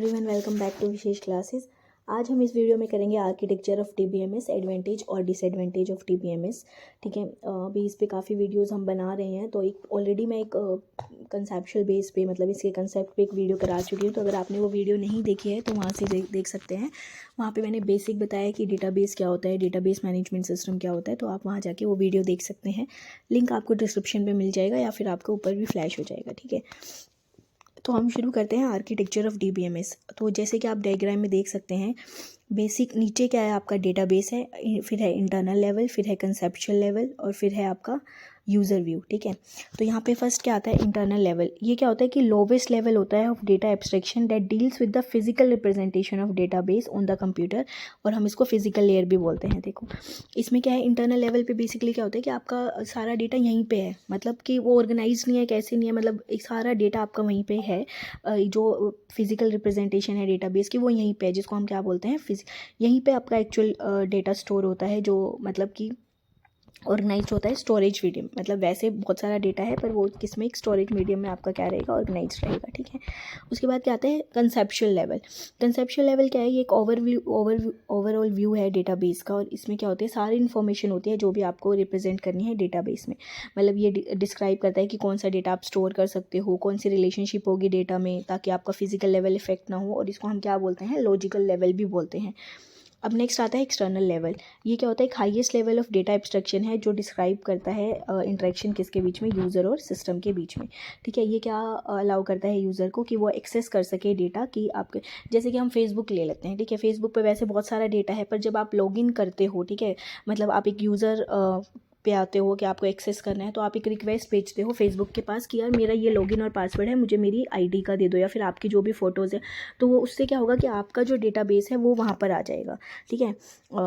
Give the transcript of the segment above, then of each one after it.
Everyone, welcome back to Vishesh classes. आज हम इस वीडियो में करेंगे आर्किटेक्चर ऑफ टीबीएमएस, एडवांटेज और डिसएडवांटेज ऑफ टीबीएमएस। ठीक है, अभी इस पे काफ़ी वीडियोस हम बना रहे हैं, तो एक ऑलरेडी मैं एक कंसेप्चुअल बेस पे, मतलब इसके कंसेप्ट पे एक वीडियो करा चुकी हूँ। तो अगर आपने वो वीडियो नहीं देखी है तो वहाँ से देख सकते हैं। वहाँ पे मैंने बेसिक बताया कि डेटाबेस क्या होता है, डेटाबेस मैनेजमेंट सिस्टम क्या होता है, तो आप वहाँ जाके वो वीडियो देख सकते हैं। लिंक आपको डिस्क्रिप्शन में मिल जाएगा या फिर आपके ऊपर भी फ्लैश हो जाएगा। ठीक है, तो हम शुरू करते हैं आर्किटेक्चर ऑफ डीबीएमएस। तो जैसे कि आप डायग्राम में देख सकते हैं, बेसिक नीचे क्या है, आपका डेटाबेस है, फिर है इंटरनल लेवल, फिर है कंसेप्चुअल लेवल और फिर है आपका यूज़र व्यू। ठीक है, तो यहाँ पे फर्स्ट क्या आता है, इंटरनल लेवल। ये क्या होता है कि लोवेस्ट लेवल होता है of data abstraction that deals with the physical representation of database on the computer, और हम इसको फिजिकल लेयर भी बोलते हैं। देखो इसमें क्या है, इंटरनल लेवल पे बेसिकली क्या होता है कि आपका सारा डेटा यहीं पे है, मतलब कि वो ऑर्गेनाइज नहीं है, कैसे नहीं है, मतलब एक सारा डेटा आपका वहीं पे है। जो फिजिकल रिप्रेजेंटेशन है डेटाबेस की वो यहीं पे है, जिसको हम क्या बोलते हैं, यहीं पे आपका एक्चुअल डेटा स्टोर होता है, जो मतलब कि ऑर्गेनाइज होता है स्टोरेज मीडियम। मतलब वैसे बहुत सारा डेटा है पर वो किसमें, एक स्टोरेज मीडियम में आपका क्या रहेगा, ऑर्गेनाइज रहेगा। ठीक है, उसके बाद क्या आता है, कंसेप्चुअल लेवल। कंसेप्चुअल लेवल क्या है, ये एक ओवरऑल व्यू है डेटाबेस का, और इसमें क्या होते हैं, सारी इन्फॉर्मेशन होती है जो भी आपको रिप्रेजेंट करनी है डेटाबेस में। मतलब ये डिस्क्राइब करता है कि कौन सा डेटा आप स्टोर कर सकते हो, कौन सी रिलेशनशिप होगी डेटा में, ताकि आपका फिजिकल लेवल इफेक्ट ना हो, और इसको हम क्या बोलते हैं, लॉजिकल लेवल भी बोलते हैं। अब नेक्स्ट आता है एक्सटर्नल लेवल। ये क्या होता है, एक highest level of data abstraction है, जो डिस्क्राइब करता है इंटरेक्शन किसके बीच में, यूज़र और सिस्टम के बीच में। ठीक है, ये क्या अलाउ करता है यूज़र को कि वो एक्सेस कर सके डेटा की आपके, जैसे कि हम फेसबुक ले लेते हैं। ठीक है, फेसबुक पे वैसे बहुत सारा डेटा है, पर जब आप लॉगिन करते हो, ठीक है, मतलब आप एक यूज़र पे आते हो कि आपको एक्सेस करना है, तो आप एक रिक्वेस्ट भेजते हो फेसबुक के पास कि यार मेरा ये लॉगिन और पासवर्ड है, मुझे मेरी आईडी का दे दो, या फिर आपकी जो भी फ़ोटोज़ है। तो वो उससे क्या होगा कि आपका जो डेटाबेस है वो वहाँ पर आ जाएगा। ठीक है,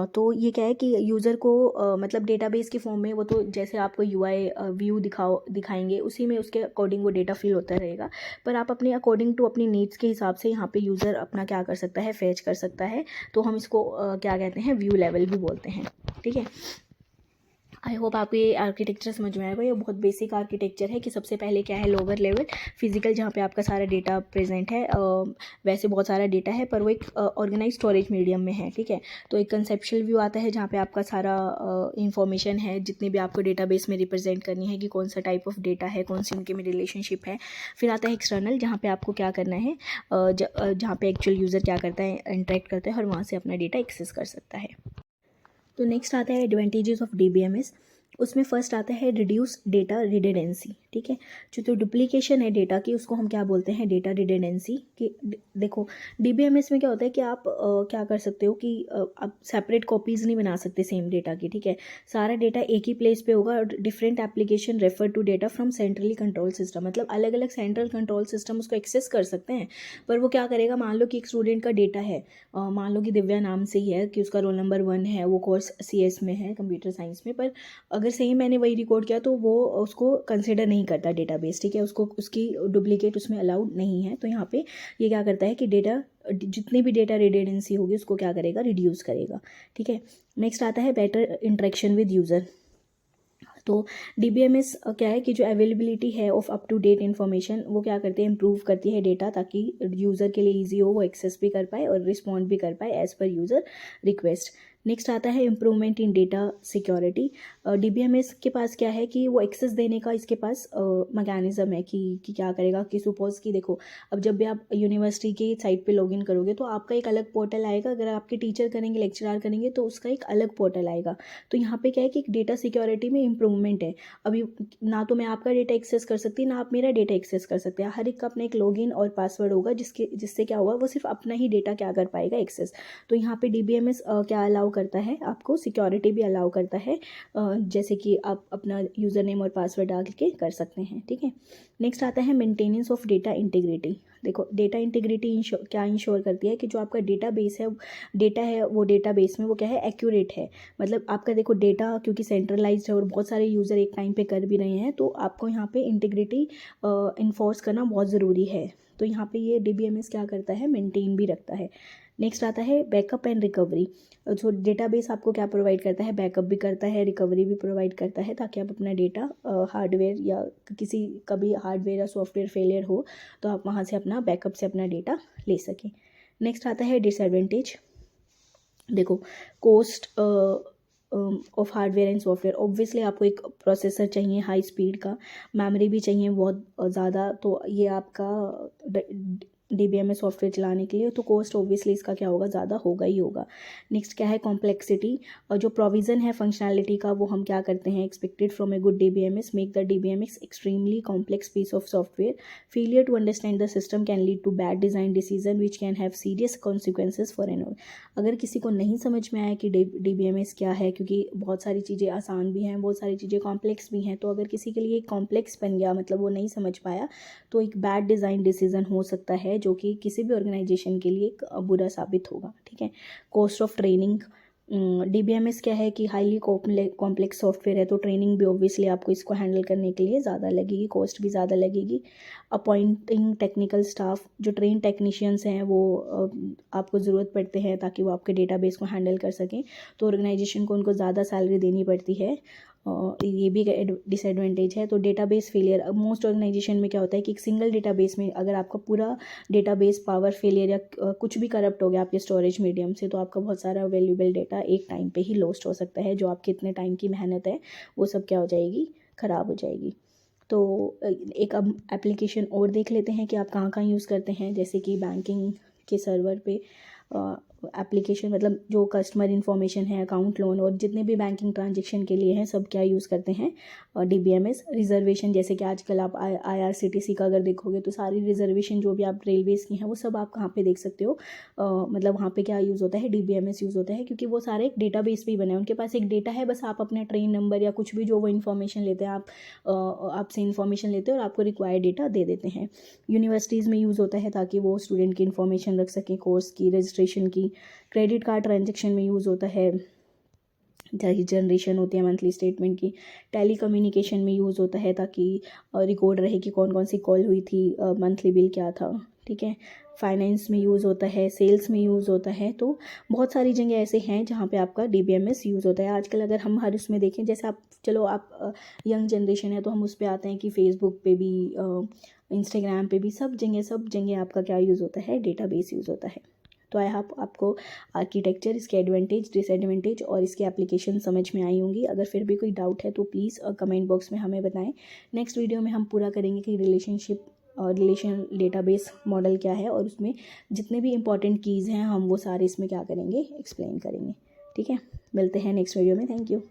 तो ये क्या है कि यूज़र को मतलब डेटाबेस की फॉर्म में, वो तो जैसे आपको यूआई व्यू दिखाएंगे उसी में उसके अकॉर्डिंग वो डेटा फिल होता रहेगा, पर आप अपने अकॉर्डिंग टू अपनी नीड्स के हिसाब से यहाँ पे यूज़र अपना क्या कर सकता है, फैच कर सकता है। तो हम इसको क्या कहते हैं, व्यू लेवल भी बोलते हैं। ठीक है, आई होप आपको ये आर्किटेक्चर समझ में आएगा। ये बहुत बेसिक आर्किटेक्चर है कि सबसे पहले क्या है, लोअर लेवल फिजिकल, जहाँ पे आपका सारा डेटा प्रेजेंट है। वैसे बहुत सारा डेटा है पर वो एक ऑर्गेनाइज स्टोरेज मीडियम में है। ठीक है, तो एक कंसेप्चुअल व्यू आता है जहाँ पे आपका सारा इंफॉर्मेशन है, जितनी भी आपको डेटाबेस में रिप्रेजेंट करनी है कि कौन सा टाइप ऑफ डेटा है, कौन सी उनके में रिलेशनशिप है। फिर आता है एक्सटर्नल, जहाँ पे आपको क्या करना है, जहाँ पे एक्चुअल यूज़र क्या करता है, इंटरेक्ट करता है और वहाँ से अपना डेटा एक्सेस कर सकता है। तो नेक्स्ट आता है एडवांटेजेस ऑफ डीबीएमएस। उसमें फर्स्ट आता है रिड्यूस डेटा रिडंडेंसी। ठीक है, जो डुप्लीकेशन है डेटा की, उसको हम क्या बोलते हैं, डेटा रिडंडेंसी। कि देखो डीबीएमएस में क्या होता है कि आप क्या कर सकते हो कि आप सेपरेट कॉपीज़ नहीं बना सकते सेम डेटा की। ठीक है, सारा डेटा एक ही प्लेस पे होगा, और different application refer to data from centrally control system. मतलब अलग अलग सेंट्रल कंट्रोल सिस्टम उसको एक्सेस कर सकते हैं, पर वो क्या करेगा, मान लो कि एक स्टूडेंट का डेटा है, मान लो कि दिव्या नाम से ही है, कि उसका रोल नंबर 1 है, वो कोर्स सीएस में है, कंप्यूटर साइंस में, पर अगर सही मैंने वही रिकॉर्ड किया तो वो उसको कंसिडर नहीं करता डेटाबेस। ठीक है, उसको उसकी डुप्लीकेट उसमें अलाउड नहीं है। तो यहाँ पे ये क्या करता है कि डेटा, जितनी भी डेटा रिडंडेंसी होगी उसको क्या करेगा, रिड्यूस करेगा। ठीक है, नेक्स्ट आता है बेटर इंटरेक्शन विद यूज़र। तो डीबीएमएस क्या है कि जो अवेलेबिलिटी है of up to date information, वो क्या करती है, इंप्रूव करती है डेटा, ताकि यूज़र के लिए इजी हो, वो एक्सेस भी कर पाए और रिस्पॉन्ड भी कर पाए as per user request. Next आता है improvement in data security. DBMS के पास क्या है कि वो एक्सेस देने का इसके पास मैकेनिज्म है कि क्या करेगा, कि सपोज कि देखो, अब जब भी आप यूनिवर्सिटी की साइट पे लॉगिन करोगे तो आपका एक अलग पोर्टल आएगा, अगर आपके टीचर करेंगे, लेक्चरर करेंगे, तो उसका एक अलग पोर्टल आएगा। तो यहाँ पे क्या है कि डेटा सिक्योरिटी में इम्प्रूवमेंट है। अभी ना तो मैं आपका डेटा एक्सेस कर सकती, ना आप मेरा डेटा एक्सेस कर सकते हैं। हर एक का अपना एक लॉगिन और पासवर्ड होगा, जिससे क्या होगा, वो सिर्फ अपना ही डेटा क्या कर पाएगा, एक्सेस। तो यहाँ पे डीबीएमएस क्या अलाउ करता है, आपको सिक्योरिटी भी अलाउ करता है, जैसे कि आप अपना यूज़र नेम और पासवर्ड डाल के कर सकते हैं। ठीक है, नेक्स्ट आता है मेंटेनेंस ऑफ डेटा इंटीग्रिटी। देखो डेटा इंटीग्रिटी क्या इंश्योर करती है कि जो आपका डेटा है वो डेटाबेस में वो क्या है, एक्यूरेट है। मतलब आपका देखो डेटा क्योंकि सेंट्रलाइज्ड है और बहुत सारे यूज़र एक टाइम पे कर भी रहे हैं, तो आपको यहाँ पे इंटीग्रिटी इन्फोर्स करना बहुत ज़रूरी है। तो यहाँ पे ये डीबीएमएस क्या करता है, मेंटेन भी रखता है। नेक्स्ट आता है बैकअप एंड रिकवरी। जो डेटाबेस आपको क्या प्रोवाइड करता है, बैकअप भी करता है, रिकवरी भी प्रोवाइड करता है, ताकि आप अपना डेटा हार्डवेयर या कभी हार्डवेयर या सॉफ्टवेयर फेलियर हो तो आप वहाँ से अपना बैकअप से अपना डेटा ले सकें। नेक्स्ट आता है डिसएडवांटेज। देखो, cost of hardware and software. Obviously आपको एक प्रोसेसर चाहिए हाई स्पीड का, मेमोरी भी चाहिए बहुत ज़्यादा, तो ये आपका DBMS सॉफ्टवेयर चलाने के लिए तो कॉस्ट ऑब्वियसली इसका क्या होगा, ज़्यादा होगा ही होगा। नेक्स्ट क्या है, कॉम्प्लेक्सिटी। और जो प्रोविज़न है फंक्शनैलिटी का वो हम क्या करते हैं, expected from a good DBMS make the DBMS extremely complex piece of software. Failure to understand the system can lead to bad design decision which can have serious consequences for an. अगर किसी को नहीं समझ में आया कि DBMS क्या है, क्योंकि बहुत सारी चीज़ें आसान भी हैं, बहुत सारी चीज़ें कॉम्प्लेक्स भी हैं, तो अगर किसी के लिए कॉम्प्लेक्स बन गया, मतलब वो नहीं समझ पाया, तो एक बैड डिज़ाइन डिसीजन हो सकता है जो कि किसी भी ऑर्गेनाइजेशन के लिए एक बुरा साबित होगा। ठीक है। Cost of training. DBMS क्या है कि हाईली कॉम्प्लेक्स सॉफ्टवेयर है, तो ट्रेनिंग भी ऑब्वियसली आपको इसको हैंडल करने के लिए ज़्यादा लगेगी, कॉस्ट भी ज़्यादा लगेगी। अपॉइंटिंग टेक्निकल स्टाफ, जो ट्रेन टेक्नीशियंस हैं वो आपको ज़रूरत पड़ते हैं ताकि वो आपके डेटाबेस को हैंडल कर सकें, तो ऑर्गेनाइजेशन को उनको ज़्यादा सैलरी देनी पड़ती है। ये भी डिसएडवांटेज है। तो डेटाबेस फेलियर, मोस्ट ऑर्गेनाइजेशन में क्या होता है कि एक सिंगल डेटाबेस में अगर आपका पूरा डेटाबेस पावर फेलियर या कुछ भी करप्ट हो गया आपके स्टोरेज मीडियम से, तो आपका बहुत सारा वैल्यूएबल डेटा एक टाइम पे ही लॉस्ट हो सकता है। जो आपके इतने टाइम की मेहनत है वो सब क्या हो जाएगी, ख़राब हो जाएगी। तो एक अब एप्लीकेशन और देख लेते हैं कि आप कहाँ कहाँ यूज़ करते हैं। जैसे कि बैंकिंग के सर्वर पे एप्लीकेशन, मतलब जो कस्टमर इन्फॉर्मेशन है, अकाउंट, लोन और जितने भी बैंकिंग ट्रांजेक्शन के लिए हैं, सब क्या यूज़ करते हैं, DBMS। रिजर्वेशन, जैसे कि आजकल आप IRCTC का अगर देखोगे तो सारी रिजर्वेशन जो भी आप रेलवेज़ की हैं वो सब आप कहाँ पे देख सकते हो, मतलब वहाँ पे क्या यूज़ होता है, DBMS यूज़ होता है, क्योंकि वो सारे एक डेटाबेस पे ही बने हैं। उनके पास एक डेटा है, बस आप अपना ट्रेन नंबर या कुछ भी जो वो इन्फॉर्मेशन लेते हैं, आपसे इन्फॉर्मेशन लेते हैं और आपको रिक्वायर्ड डेटा दे देते हैं। यूनिवर्सिटीज़ में यूज़ होता है ताकि वो स्टूडेंट की इन्फॉर्मेशन रख सकें, कोर्स की, रजिस्ट्रेशन की। क्रेडिट कार्ड ट्रांजेक्शन में यूज़ होता है, जनरेशन होती है मंथली स्टेटमेंट की। टेली कम्युनिकेशन में यूज़ होता है ताकि रिकॉर्ड रहे कि कौन कौन सी कॉल हुई थी, मंथली बिल क्या था। ठीक है। फाइनेंस में यूज़ होता है, सेल्स में यूज़ होता है। तो बहुत सारी जगह ऐसे हैं जहाँ पे आपका DBMS यूज़ होता है। आजकल अगर हम हर उसमें देखें, जैसे आप चलो आप यंग जनरेशन है तो हम उस पर आते हैं कि फेसबुक पे भी, इंस्टाग्राम पे भी, सब जगह आपका क्या यूज़ होता है, डेटाबेस यूज़ होता है। तो आई होप आपको आर्किटेक्चर, इसके एडवांटेज, डिसएडवांटेज और इसके एप्लीकेशन समझ में आई होंगी। अगर फिर भी कोई डाउट है तो प्लीज़ कमेंट बॉक्स में हमें बताएं। नेक्स्ट वीडियो में हम पूरा करेंगे कि रिलेशन डेटाबेस मॉडल क्या है, और उसमें जितने भी इंपॉर्टेंट कीज़ हैं हम वो सारे इसमें क्या करेंगे, एक्सप्लेन करेंगे। ठीक है, मिलते हैं नेक्स्ट वीडियो में। Thank you.